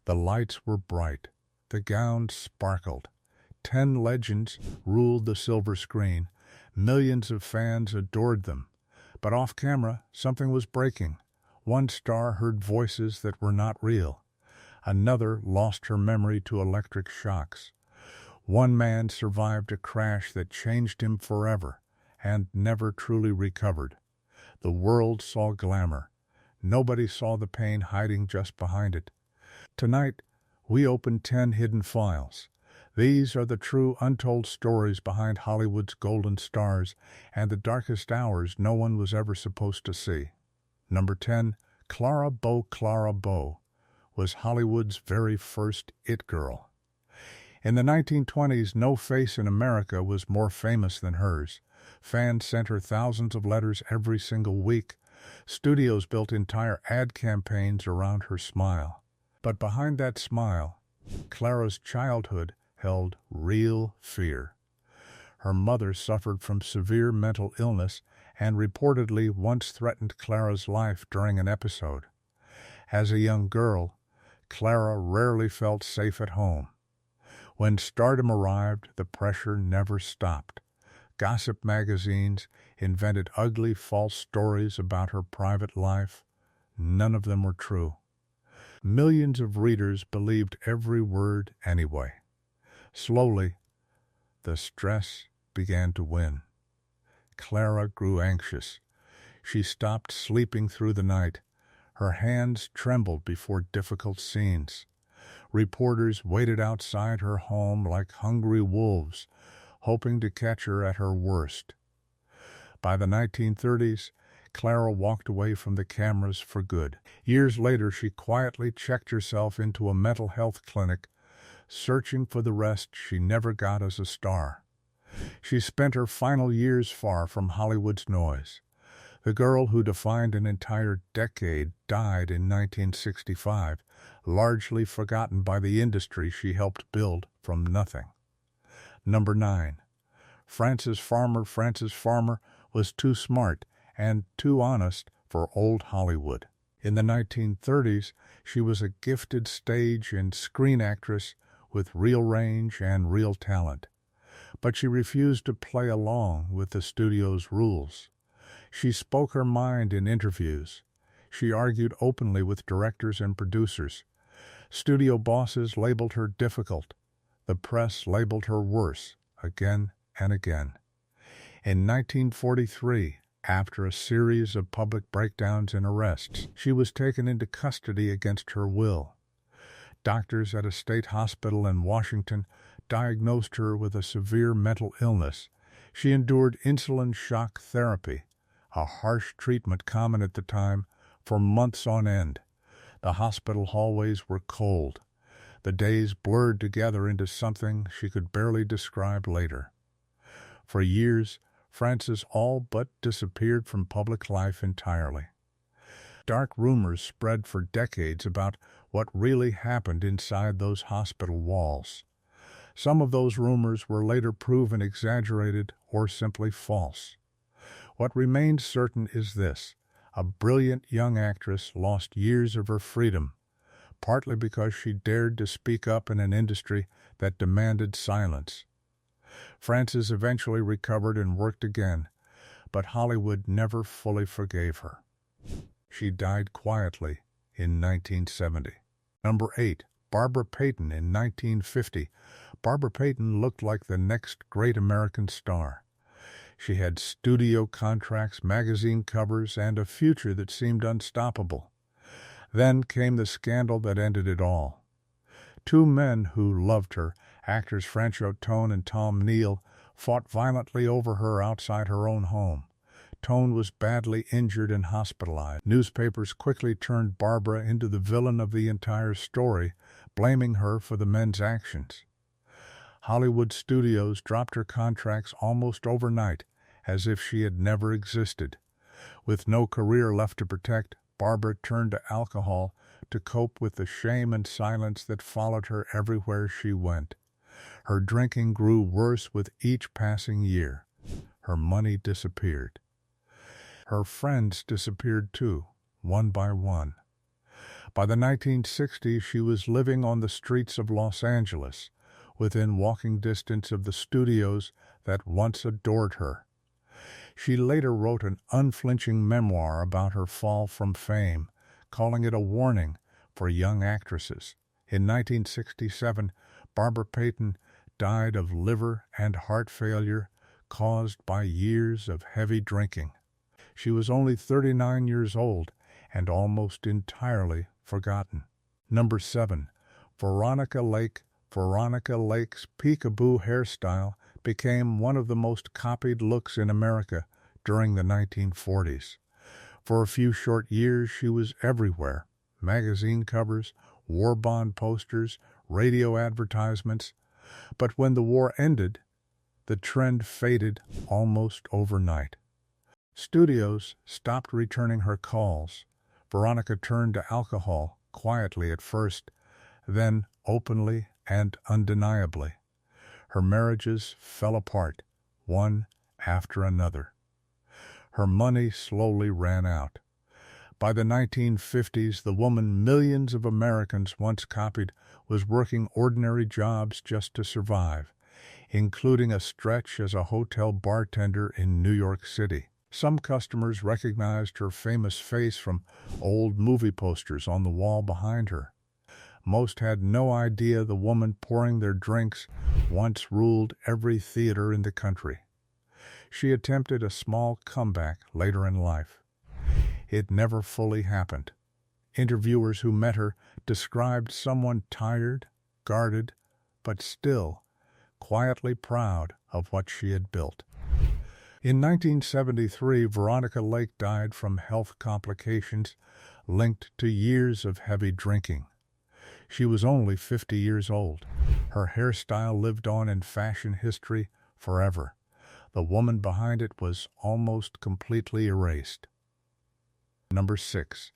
The lights were bright. The gowns sparkled. 10 legends ruled the silver screen. Millions of fans adored them. But off camera, something was breaking. One star heard voices that were not real. Another lost her memory to electric shocks. One man survived a crash that changed him forever and never truly recovered. The world saw glamour. Nobody saw the pain hiding just behind it. Tonight, we open 10 hidden files. These are the true untold stories behind Hollywood's golden stars and the darkest hours no one was ever supposed to see. Number 10, Clara Bow was Hollywood's very first it girl. In the 1920s, no face in America was more famous than hers. Fans sent her thousands of letters every single week. Studios built entire ad campaigns around her smile. But behind that smile, Clara's childhood held real fear. Her mother suffered from severe mental illness and reportedly once threatened Clara's life during an episode. As a young girl, Clara rarely felt safe at home. When stardom arrived, the pressure never stopped. Gossip magazines invented ugly, false stories about her private life. None of them were true. Millions of readers believed every word anyway. Slowly, the stress began to win. Clara grew anxious. She stopped sleeping through the night. Her hands trembled before difficult scenes. Reporters waited outside her home like hungry wolves, hoping to catch her at her worst. By the 1930s, Clara walked away from the cameras for good. Years later, she quietly checked herself into a mental health clinic, searching for the rest she never got as a star. She spent her final years far from Hollywood's noise. The girl who defined an entire decade died in 1965, largely forgotten by the industry she helped build from nothing. Number 9. Frances Farmer. Frances Farmer was too smart and too honest for old Hollywood. In the 1930s, she was a gifted stage and screen actress with real range and real talent. But she refused to play along with the studio's rules. She spoke her mind in interviews. She argued openly with directors and producers. Studio bosses labeled her difficult. The press labeled her worse, again and again. In 1943, after a series of public breakdowns and arrests, she was taken into custody against her will. Doctors at a state hospital in Washington diagnosed her with a severe mental illness. She endured insulin shock therapy, a harsh treatment common at the time, for months on end. The hospital hallways were cold. The days blurred together into something she could barely describe later. For years, Frances all but disappeared from public life entirely. Dark rumors spread for decades about what really happened inside those hospital walls. Some of those rumors were later proven exaggerated or simply false. What remains certain is this: a brilliant young actress lost years of her freedom, partly because she dared to speak up in an industry that demanded silence. Frances eventually recovered and worked again, but Hollywood never fully forgave her. She died quietly in 1970. Number 8. Barbara Payton. In 1950, Barbara Payton looked like the next great American star. She had studio contracts, magazine covers, and a future that seemed unstoppable. Then came the scandal that ended it all. Two men who loved her, actors Franchot Tone and Tom Neal, fought violently over her outside her own home. Tone was badly injured and hospitalized. Newspapers quickly turned Barbara into the villain of the entire story, blaming her for the men's actions. Hollywood studios dropped her contracts almost overnight, as if she had never existed. With no career left to protect, Barbara turned to alcohol to cope with the shame and silence that followed her everywhere she went. Her drinking grew worse with each passing year. Her money disappeared. Her friends disappeared too, one by one. By the 1960s, she was living on the streets of Los Angeles, within walking distance of the studios that once adored her. She later wrote an unflinching memoir about her fall from fame, calling it a warning for young actresses. In 1967, Barbara Payton died of liver and heart failure caused by years of heavy drinking. She was only 39 years old and almost entirely forgotten. Number 7. Veronica Lake. Veronica Lake's peekaboo hairstyle became one of the most copied looks in America during the 1940s. For a few short years, she was everywhere. Magazine covers, war bond posters, radio advertisements. But when the war ended, the trend faded almost overnight. Studios stopped returning her calls. Veronica turned to alcohol, quietly at first, then openly and undeniably. Her marriages fell apart, one after another. Her money slowly ran out. By the 1950s, the woman millions of Americans once copied was working ordinary jobs just to survive, including a stretch as a hotel bartender in New York City. Some customers recognized her famous face from old movie posters on the wall behind her. Most had no idea the woman pouring their drinks once ruled every theater in the country. She attempted a small comeback later in life. It never fully happened. Interviewers who met her described someone tired, guarded, but still quietly proud of what she had built. In 1973, Veronica Lake died from health complications linked to years of heavy drinking. She was only 50 years old. Her hairstyle lived on in fashion history forever. The woman behind it was almost completely erased. Number 6.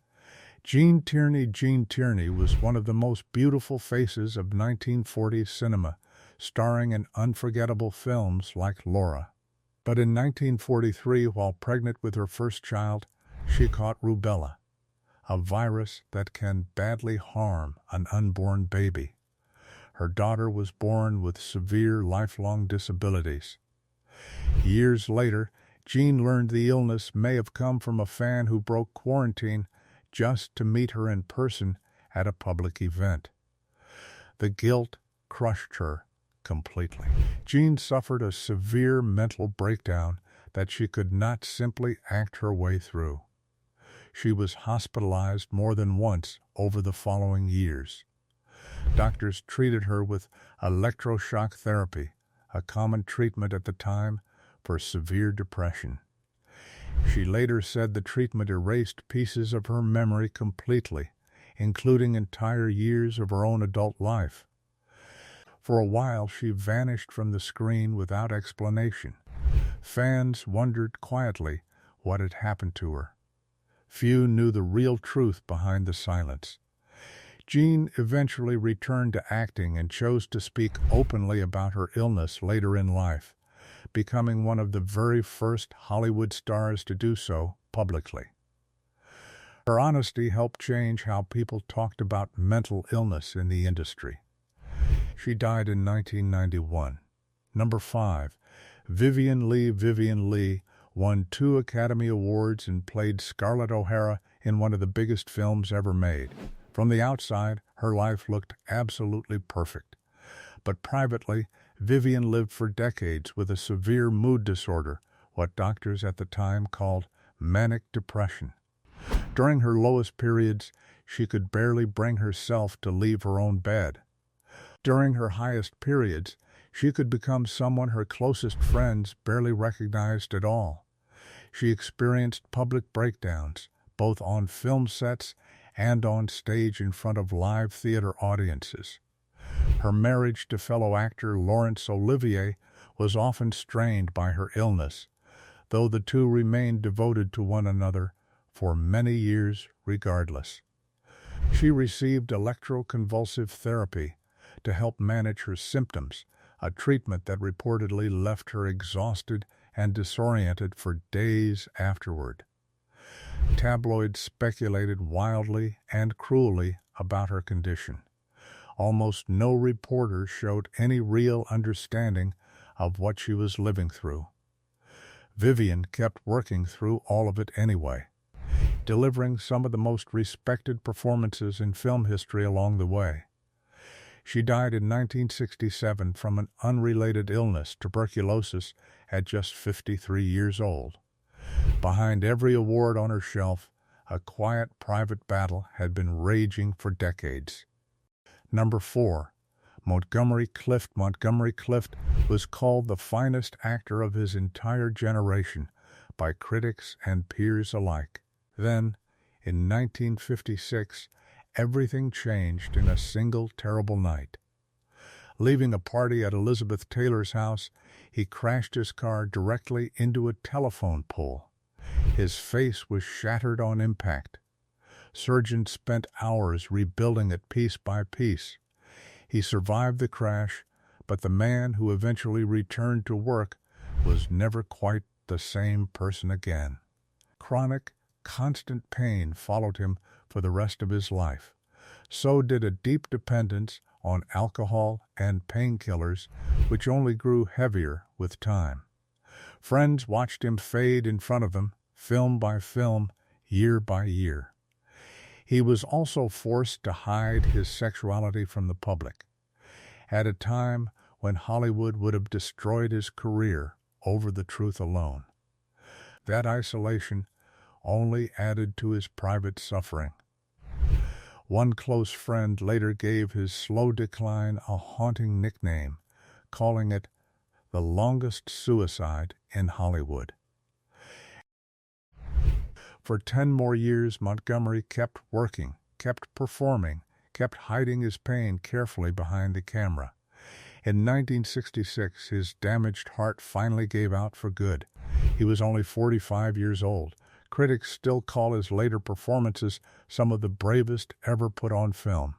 Gene Tierney. Gene Tierney was one of the most beautiful faces of 1940s cinema, starring in unforgettable films like Laura. But in 1943, while pregnant with her first child, she caught rubella, a virus that can badly harm an unborn baby. Her daughter was born with severe lifelong disabilities. Years later, Jean learned the illness may have come from a fan who broke quarantine just to meet her in person at a public event. The guilt crushed her completely. Jean suffered a severe mental breakdown that she could not simply act her way through. She was hospitalized more than once over the following years. Doctors treated her with electroshock therapy, a common treatment at the time for severe depression. She later said the treatment erased pieces of her memory completely, including entire years of her own adult life. For a while, she vanished from the screen without explanation. Fans wondered quietly what had happened to her. Few knew the real truth behind the silence. Jean eventually returned to acting and chose to speak openly about her illness later in life, becoming one of the very first Hollywood stars to do so publicly. Her honesty helped change how people talked about mental illness in the industry. She died in 1991. Number 5. Vivien Leigh. Vivien Leigh won 2 Academy Awards and played Scarlett O'Hara in one of the biggest films ever made. From the outside, her life looked absolutely perfect. But privately, Vivien lived for decades with a severe mood disorder, what doctors at the time called manic depression. During her lowest periods, she could barely bring herself to leave her own bed. During her highest periods, she could become someone her closest friends barely recognized at all. She experienced public breakdowns, both on film sets and on stage in front of live theater audiences. Her marriage to fellow actor Laurence Olivier was often strained by her illness, though the two remained devoted to one another for many years regardless. She received electroconvulsive therapy to help manage her symptoms, a treatment that reportedly left her exhausted and disoriented for days afterward. Tabloids speculated wildly and cruelly about her condition. Almost no reporter showed any real understanding of what she was living through. Vivian kept working through all of it anyway, delivering some of the most respected performances in film history along the way. She died in 1967 from an unrelated illness, tuberculosis, at just 53 years old. Behind every award on her shelf, a quiet private battle had been raging for decades. Number 4. Montgomery Clift. Montgomery Clift was called the finest actor of his entire generation by critics and peers alike. Then, in 1956, everything changed in a single terrible night. Leaving a party at Elizabeth Taylor's house, he crashed his car directly into a telephone pole. His face was shattered on impact. Surgeons spent hours rebuilding it piece by piece. He survived the crash, but the man who eventually returned to work was never quite the same person again. Chronic, constant pain followed him for the rest of his life. So did a deep dependence on alcohol and painkillers, which only grew heavier with time. Friends watched him fade in front of them, film by film, year by year. He was also forced to hide his sexuality from the public. At a time when Hollywood would have destroyed his career over the truth alone. That isolation only added to his private suffering. One close friend later gave his slow decline a haunting nickname, calling it the longest suicide in Hollywood. For 10 more years, Montgomery kept working, kept performing, kept hiding his pain carefully behind the camera. In 1966, his damaged heart finally gave out for good. He was only 45 years old. Critics still call his later performances some of the bravest ever put on film.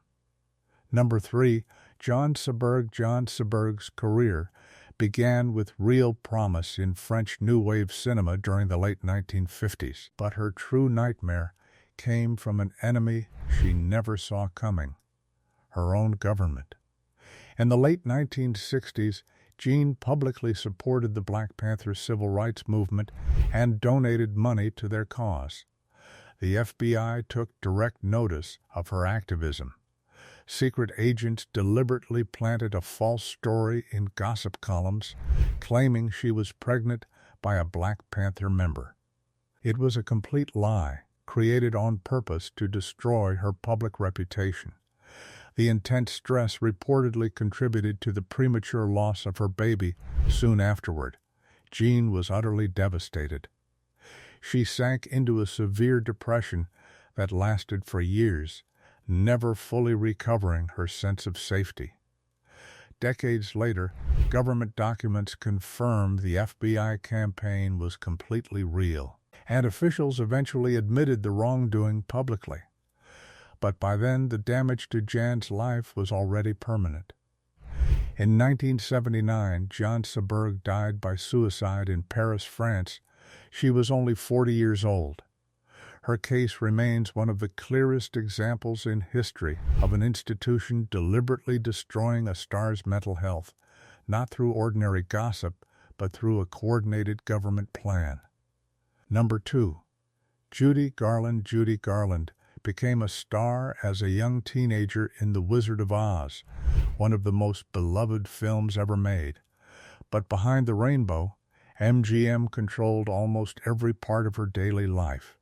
Number 3, John Seberg. John Seberg's career began with real promise in French New Wave cinema during the late 1950s, but her true nightmare came from an enemy she never saw coming, her own government. In the late 1960s, Jean publicly supported the Black Panther civil rights movement and donated money to their cause. The FBI took direct notice of her activism. Secret agents deliberately planted a false story in gossip columns, claiming she was pregnant by a Black Panther member. It was a complete lie, created on purpose to destroy her public reputation. The intense stress reportedly contributed to the premature loss of her baby soon afterward. Jean was utterly devastated. She sank into a severe depression that lasted for years, never fully recovering her sense of safety. Decades later, government documents confirmed the FBI campaign was completely real, and officials eventually admitted the wrongdoing publicly. But by then, the damage to Jan's life was already permanent. In 1979, Jean Seberg died by suicide in Paris, France. She was only 40 years old. Her case remains one of the clearest examples in history of an institution deliberately destroying a star's mental health, not through ordinary gossip, but through a coordinated government plan. Number 2. Judy Garland. Judy Garland became a star as a young teenager in The Wizard of Oz, one of the most beloved films ever made. But behind the rainbow, MGM controlled almost every part of her daily life.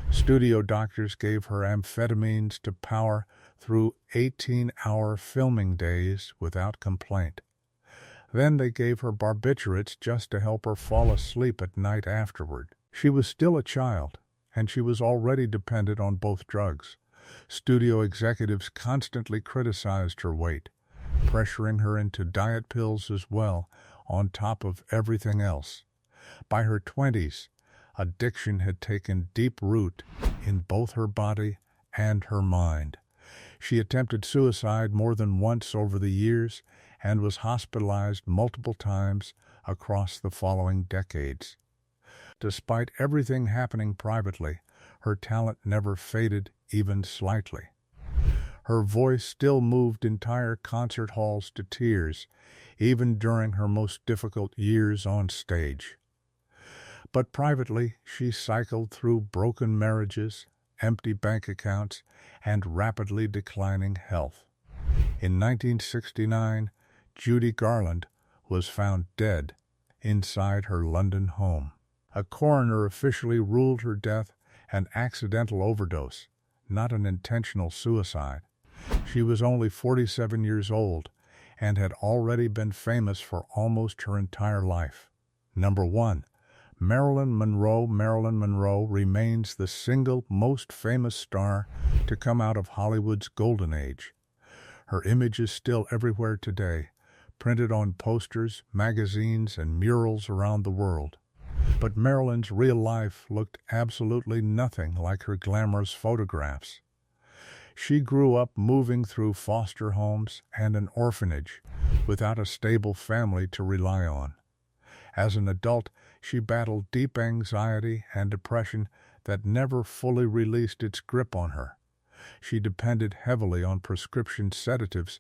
Studio doctors gave her amphetamines to power through 18-hour filming days without complaint. Then they gave her barbiturates just to help her fall asleep at night afterward. She was still a child, and she was already dependent on both drugs. Studio executives constantly criticized her weight, pressuring her into diet pills as well, on top of everything else. By her 20s, addiction had taken deep root in both her body and her mind. She attempted suicide more than once over the years and was hospitalized multiple times across the following decades. Despite everything happening privately, her talent never faded even slightly. Her voice still moved entire concert halls to tears, even during her most difficult years on stage. But privately, she cycled through broken marriages, empty bank accounts, and rapidly declining health. In 1969, Judy Garland was found dead inside her London home. A coroner officially ruled her death an accidental overdose, not an intentional suicide. She was only 47 years old and had already been famous for almost her entire life. Number 1. Marilyn Monroe. Marilyn Monroe remains the single most famous star to come out of Hollywood's golden age. Her image is still everywhere today, printed on posters, magazines, and murals around the world. But Marilyn's real life looked absolutely nothing like her glamorous photographs. She grew up moving through foster homes and an orphanage without a stable family to rely on. As an adult, she battled deep anxiety and depression that never fully released its grip on her. She depended heavily on prescription sedatives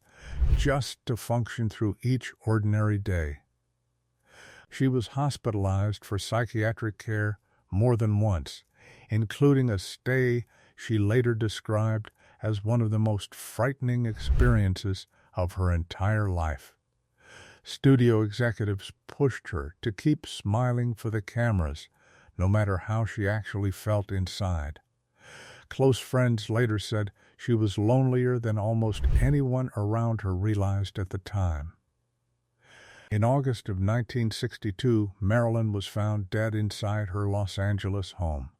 just to function through each ordinary day. She was hospitalized for psychiatric care more than once, including a stay she later described as one of the most frightening experiences of her entire life. Studio executives pushed her to keep smiling for the cameras, no matter how she actually felt inside. Close friends later said she was lonelier than almost anyone around her realized at the time. In August of 1962, Marilyn was found dead inside her Los Angeles home.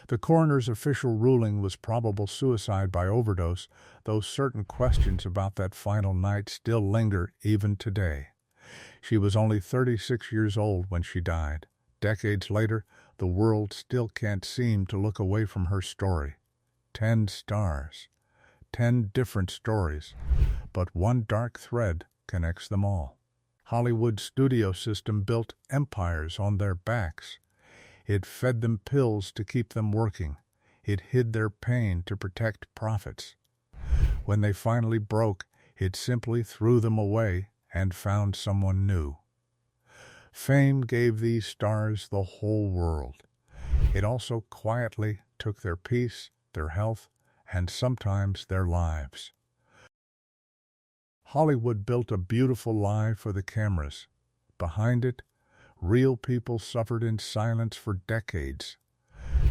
The coroner's official ruling was probable suicide by overdose, though certain questions about that final night still linger even today. She was only 36 years old when she died. Decades later, the world still can't seem to look away from her story. 10 stars, 10 different stories, but one dark thread connects them all. Hollywood's studio system built empires on their backs. It fed them pills to keep them working. It hid their pain to protect profits. When they finally broke, it simply threw them away and found someone new. Fame gave these stars the whole world. It also quietly took their peace, their health, and sometimes their lives. Hollywood built a beautiful lie for the cameras. Behind it, real people suffered in silence for decades.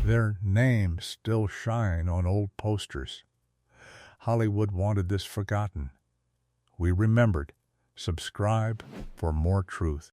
Their names still shine on old posters. Hollywood wanted this forgotten. We remembered. Subscribe for more truth.